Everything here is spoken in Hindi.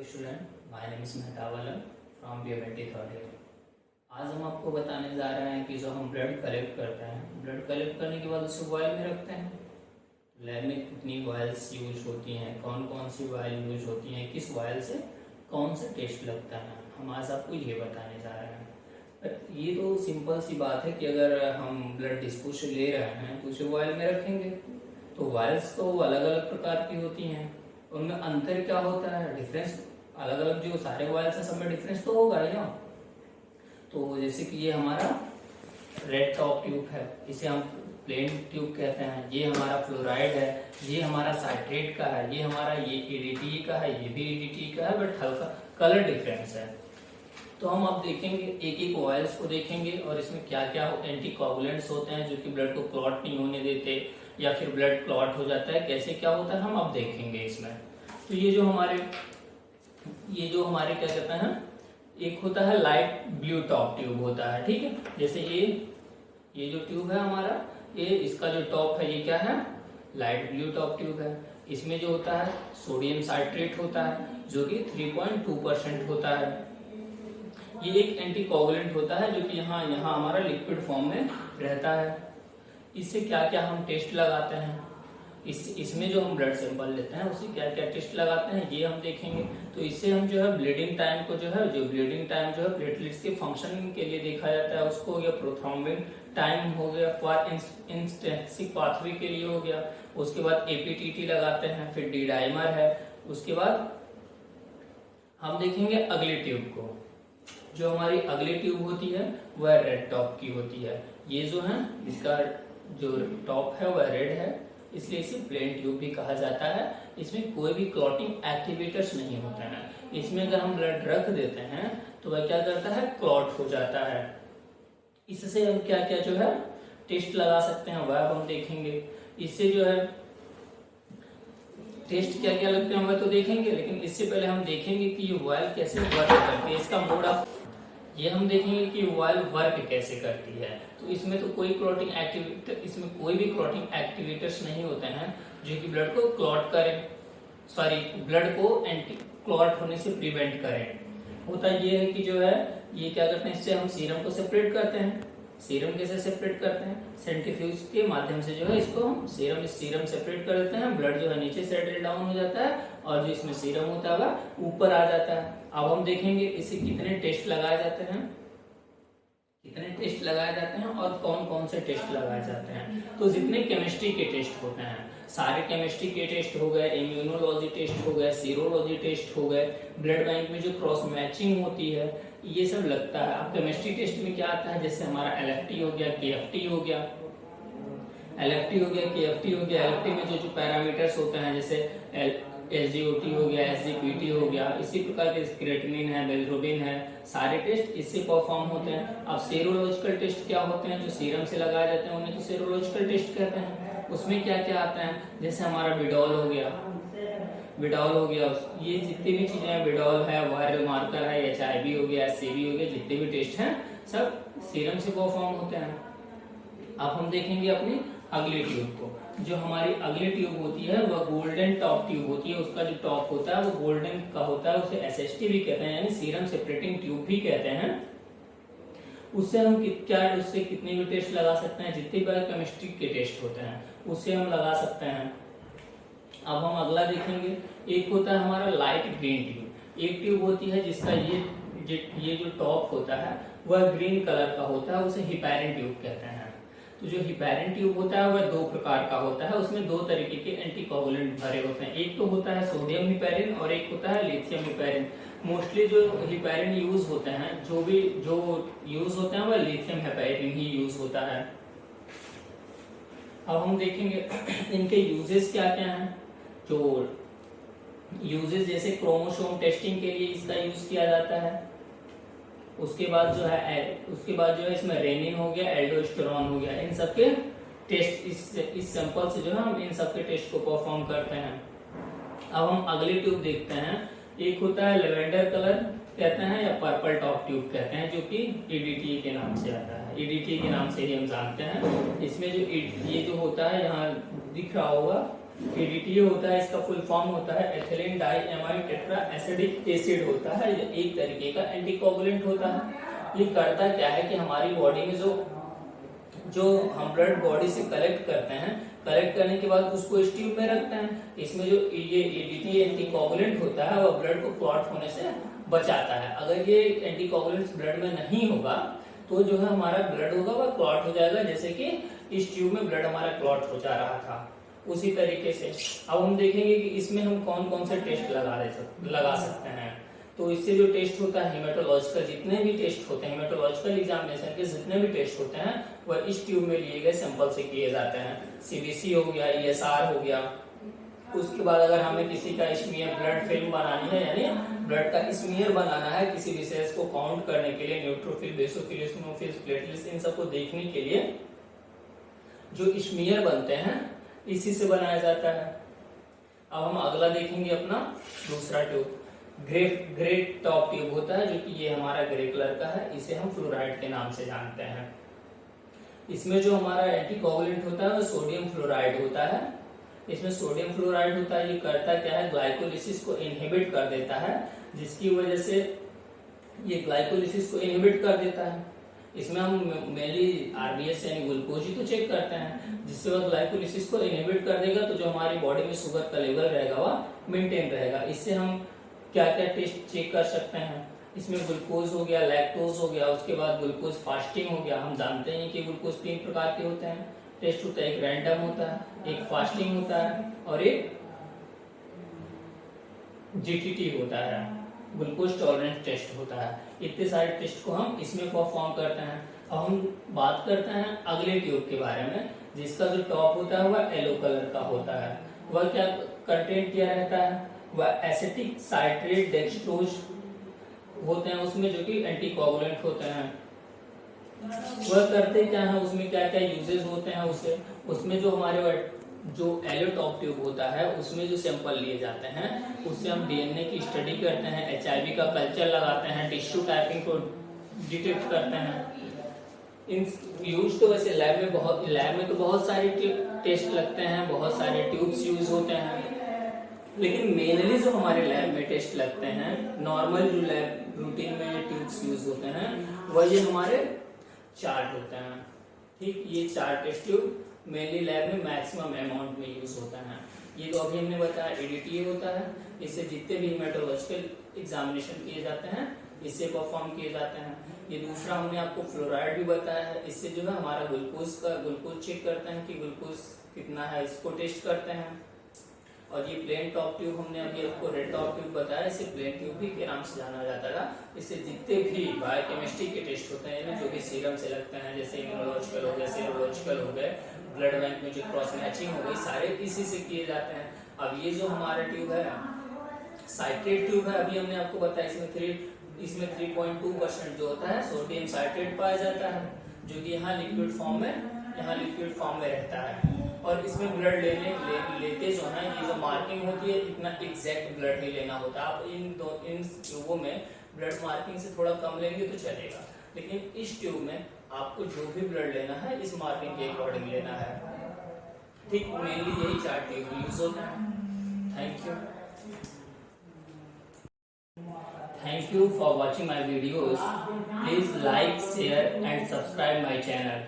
Hello student, my name is Mehtab Alam from BMLT third year. आज हम आपको बताने जा रहे हैं कि जो हम ब्लड कलेक्ट करते हैं, ब्लड कलेक्ट करने के बाद उसे वायल में रखते हैं। लैब में कितनी वायल्स यूज होती हैं, कौन कौन सी वायल यूज होती हैं, किस वायल से कौन सा टेस्ट लगता है, हम आज आपको ये बताने जा रहे हैं। ये तो सिंपल सी बात है कि अगर हम ब्लड डिस्पोज से ले रहे हैं तो उसे वायल में रखेंगे। तो वायल्स तो अलग अलग प्रकार की होती हैं, उनमें अंतर क्या होता है, डिफरेंस अलग अलग जो सारे वायल्स हैं सब में डिफरेंस तो होगा ही ना। तो जैसे कि ये हमारा रेड टॉप ट्यूब है, इसे हम प्लेन ट्यूब कहते हैं। ये हमारा फ्लोराइड है, ये हमारा साइट्रेट का है, ये हमारा ये ईडीटी का है, ये भी ईडीटी का है, बट हल्का कलर डिफरेंस है। तो हम अब देखेंगे एक एक वायल्स को देखेंगे और इसमें क्या क्या एंटीकोगुलेंट्स होते हैं जो कि ब्लड को क्लॉट नहीं होने देते या फिर ब्लड क्लॉट हो जाता है, कैसे क्या होता है हम अब देखेंगे इसमें। तो ये जो हमारे क्या कहते हैं, एक होता है लाइट ब्लू टॉप ट्यूब होता है, ठीक है। जैसे ये जो ट्यूब है हमारा, ये इसका जो टॉप है ये क्या है, लाइट ब्लू टॉप ट्यूब है। इसमें जो होता है सोडियम साइट्रेट होता है जो कि 3.2% होता है। ये एक एंटीकोगुलेंट होता है जो कि यहाँ हमारा लिक्विड फॉर्म में रहता है। इससे क्या क्या हम टेस्ट लगाते हैं, इसमें जो हम ब्लड सैंपल लेते हैं उससे क्या क्या टेस्ट लगाते हैं ये हम देखेंगे। तो इससे हम जो है ब्लीडिंग टाइम को जो है प्लेटलेट्स के फंक्शन के लिए देखा जाता है उसको, या प्रोथ्रोम्बिन टाइम हो गया, फॉर इंस्टेंसिक पाथवे के लिए हो गया। उसके बाद एपीटीटी लगाते हैं, फिर डी डाइमर है। उसके बाद हम देखेंगे अगली ट्यूब को। जो हमारी अगली ट्यूब होती है वह रेड टॉप की होती है। ये जो है इसका जो टॉप है वह रेड है, इसलिए इसे प्लेन ट्यूब भी कहा जाता है। इसमें कोई भी क्लॉटिंग एक्टिवेटर्स नहीं होते हैं। इसमें अगर हम ब्लड रख देते हैं तो वह क्या करता है, क्लॉट हो जाता है। इससे हम क्या क्या जो है टेस्ट लगा सकते हैं वह हम देखेंगे। इससे जो है टेस्ट क्या क्या लगते हैं वह तो देखेंगे, लेकिन इससे पहले हम देखेंगे कि ये वायल कैसे वर्क करती है, इसका मोड ऑफ ये हम देखेंगे कि वायल वर्क कैसे करती है। तो इसमें तो कोई क्लॉटिंग एक्टिवेटर, इसमें कोई भी क्लॉटिंग एक्टिवेटर्स नहीं होते हैं जो कि ब्लड को क्लॉट करें, ब्लड को एंटी क्लॉट होने से प्रिवेंट करें। होता ये है कि जो है ये क्या करते हैं, इससे हम सीरम को सेपरेट करते हैं। सीरम कैसे सेपरेट करते हैं, सेंट्रीफ्यूज के माध्यम से जो है इसको हम सीरम सेपरेट कर देते हैं। ब्लड जो है नीचे सेटल डाउन हो जाता है और जो इसमें सीरम होता है वह ऊपर आ जाता है। अब हम देखेंगे इसे कितने टेस्ट लगाए जाते हैं और कौन कौन से टेस्ट लगाए जाते हैं। तो जितने केमिस्ट्री के टेस्ट होते हैं सारे केमिस्ट्री के टेस्ट हो गए, इम्यूनोलॉजी टेस्ट हो गए, सीरोलॉजी टेस्ट हो गए, ब्लड बैंक में जो क्रॉस मैचिंग होती है ये सब लगता है। अब केमिस्ट्री टेस्ट में क्या आता है, जैसे हमारा एलएफटी हो गया, केएफटी हो गया, केएफटी हो गया। एलएफटी में जो पैरामीटर्स होते हैं जैसे एसजीओटी हो गया, एसजीपीटी हो गया, इसी प्रकार के क्रिएटिनिन है, बिलिरुबिन है, सारे टेस्ट इससे परफॉर्म होते हैं। अब सेरोलॉजिकल टेस्ट क्या होते हैं, जो सीरम से लगाए जाते हैं उन्हें तो सेरोलॉजिकल टेस्ट कहते हैं। उसमें क्या क्या आता है, जैसे हमारा विडॉल हो गया, ये जितनी भी चीजें हैं, विडॉल है, वायरल मार्कर है, एचआईवी हो गया, एचसीवी हो गया, जितने भी टेस्ट हैं सब सीरम से परफॉर्म होते हैं। अब हम देखेंगे अपनी अगली ट्यूब को। जो हमारी अगली ट्यूब होती है वह गोल्डन टॉप ट्यूब होती है। उसका जो टॉप होता है वो गोल्डन का होता है, उसे एसएसटी भी कहते हैं, यानी सीरम सेपरेटिंग ट्यूब भी कहते हैं। उससे हम उससे कितने भी टेस्ट लगा सकते हैं, जितने भी केमिस्ट्री के टेस्ट होते हैं उससे हम लगा सकते हैं। अब हम अगला देखेंगे, एक होता है हमारा लाइट ग्रीन ट्यूब। एक ट्यूब होती है जिसका ये जो टॉप होता है वह ग्रीन कलर का होता है, उसे हिपैरिन ट्यूब कहते हैं। तो जो हिपैरिन ट्यूब होता है वह दो प्रकार का होता है, उसमें दो तरीके के एंटीकोगुलेंट भरे होते हैं। एक तो होता है सोडियम हिपैरिन और एक होता है लिथियम हिपैरिन। मोस्टली जो हिपैरिन यूज होते हैं, जो यूज होते हैं वह लिथियम हिपैरिन ही यूज होता है। अब हम देखेंगे इनके यूजेस क्या क्या हैं। जो यूजेस जैसे क्रोमोसोम टेस्टिंग के लिए इसका यूज किया जाता है। उसके बाद जो है इसमें रेनिन हो गया, एल्डोस्टेरोन हो गया, इन सबके टेस्ट इस सैंपल से जो है हम इन सबके टेस्ट को परफॉर्म करते हैं। अब हम अगली ट्यूब देखते हैं। एक होता है लेवेंडर कलर कहते हैं या पर्पल टॉप ट्यूब कहते हैं, जो कि ईडीटी के नाम से आता है। ईडीटी के नाम से ही हम जानते हैं। इसमें ये जो होता है यहाँ दिख रहा होगा, एडीटीए होता है, इसका फुल फॉर्म होता है ethylene di amide tetra acidic acid होता है। ये एक तरीके का एंटीकोगुलेंट होता है। ये करता क्या है कि हमारी बॉडी में जो हम ब्लड बॉडी से कलेक्ट करते हैं, कलेक्ट करने के बाद उसको इस ट्यूब में रखते हैं। इसमें जो ये एडीटीए एंटीकोगुलेंट होता है वह ब्लड को क्लॉट होने से बचाता है। अगर ये एंटीकोगुलेंट ब्लड में नहीं होगा तो जो है हमारा ब्लड होगा वह क्लॉट हो जाएगा, जैसे कि इस ट्यूब में ब्लड हमारा क्लॉट हो जा रहा था। उसी तरीके से अब हम देखेंगे कि इसमें हम कौन कौन से टेस्ट लगा सकते हैं। तो इससे जो टेस्ट होता है हेमेटोलॉजिकल, जितने भी टेस्ट होते हैं हेमेटोलॉजिकल एग्जामिनेशन के जितने भी टेस्ट होते हैं वह इस ट्यूब में लिए गए सैंपल से किए जाते हैं। सीबीसी हो गया, ईएसआर हो गया। उसके बाद अगर हमें किसी का स्मीयर ब्लड फिल्म बनानी है, यानी ब्लड का स्मीयर बनाना है किसी विशेष को काउंट करने के लिए, न्यूट्रोफिल, बेसोफिल, इसिनोफिल, प्लेटलेट्स, इन सबको देखने के लिए जो स्मीयर बनते हैं इसी से बनाया जाता है। अब हम अगला देखेंगे अपना दूसरा ट्यूब, ग्रे टॉप ट्यूब होता है, जो कि ये हमारा ग्रे कलर का है। इसे हम फ्लोराइड के नाम से जानते हैं। इसमें जो हमारा एंटीकोगुलेंट होता है वो सोडियम फ्लोराइड होता है। इसमें सोडियम फ्लोराइड होता है, ये करता क्या है, ग्लाइकोलिसिस को इनहिबिट कर देता है, जिसकी वजह से ये ग्लाइकोलिसिस को इनहिबिट कर देता है। इसमें हम मेनली आरबीएस यानी ग्लूकोज ही तो चेक करते हैं, जिससे वह ग्लाइकोलिसिस को इनहिबिट कर देगा तो जो हमारी बॉडी में शुगर का लेवल रहेगा वह मेंटेन रहेगा। इससे हम क्या क्या टेस्ट चेक कर सकते हैं, इसमें ग्लूकोज हो गया, लैक्टोज हो गया, उसके बाद ग्लूकोज फास्टिंग हो गया। हम जानते हैं कि ग्लूकोज 3 प्रकार के होते हैं, टेस्ट होता है, एक रैंडम होता है, एक फास्टिंग होता है और एक जीटीटी होता है, ग्लूकोज टॉलरेंस टेस्ट होता है। इतने सारे टेस्ट को हम इसमें परफॉर्म करते हैं। अब हम बात करते हैं अगले ट्यूब के बारे में, जिसका जो टॉप होता है वह येलो कलर का होता है। वह क्या कंटेंट क्या रहता है, वह एसिटिक साइट्रेट डेक्सट्रोज होते हैं उसमें, जो कि एंटीकोगुलेंट होते हैं। वह करते क्या है, उसमें क्या क्या यूजेस होते हैं उसमें जो हमारे जो येलो टॉप ट्यूब होता है उसमें जो सैंपल लिए जाते हैं उससे हम डीएनए की स्टडी करते हैं, एचआईवी का कल्चर लगाते हैं, टिश्यू टाइपिंग को डिटेक्ट करते हैं। इन यूज तो वैसे लैब में तो बहुत सारे टेस्ट लगते हैं, बहुत सारे ट्यूब्स यूज होते हैं, लेकिन मेनली जो हमारे लैब में टेस्ट लगते हैं, नॉर्मल जो लैब रूटीन में ट्यूब्स यूज होते हैं वह ये हमारे चार्ट होते हैं। ठीक, ये 4 टेस्ट ट्यूब मेनली लैब में मैक्सिमम अमाउंट में यूज होता है। ये तो अभी हमने बताया एडीटीए होता है, इससे जितने भी हेमेटोलॉजिकल एग्जामिनेशन किए जाते हैं इससे परफॉर्म किए जाते हैं। ये दूसरा हमने आपको फ्लोराइड भी बताया है, इससे जो है हमारा ग्लूकोज चेक करते हैं कि ग्लूकोज कितना है, इसको टेस्ट करते हैं। और ये प्लेन टॉप ट्यूब हमने अभी आपको रेड टॉप ट्यूब बताया, इसे प्लेन ट्यूब भी के नाम से जाना जाता है। इससे जितने भी बायोकेमिस्ट्री के टेस्ट होते हैं जो भी सीरम से लगते हैं, जैसे इम्यूनोलॉजिकल हो गए, सेरोलॉजिकल हो गए, ब्लड बैंक में जो क्रॉस मैचिंग हो गई, सारे इसी से किए जाते हैं। अब ये जो हमारा ट्यूब है साइट्रेट ट्यूब है, अभी हमने आपको बताया इसमें 3.2% जो होता है सोडियम साइट्रेट पाया जाता है, जो कि यहाँ लिक्विड फॉर्म में रहता है। और इसमें ब्लड लेते जो है ये जो मार्किंग होती है इतना एग्जैक्ट ब्लड नहीं लेना होता। आप इन ट्यूबों में ब्लड मार्किंग से थोड़ा कम लेंगे तो चलेगा, लेकिन इस ट्यूब में आपको जो भी ब्लड लेना है इस मार्किंग के अकॉर्डिंग लेना है। ठीक, मेनली यही 4 ट्यूब यूज होता है। Thank you for watching my videos. Please like, share and subscribe my channel.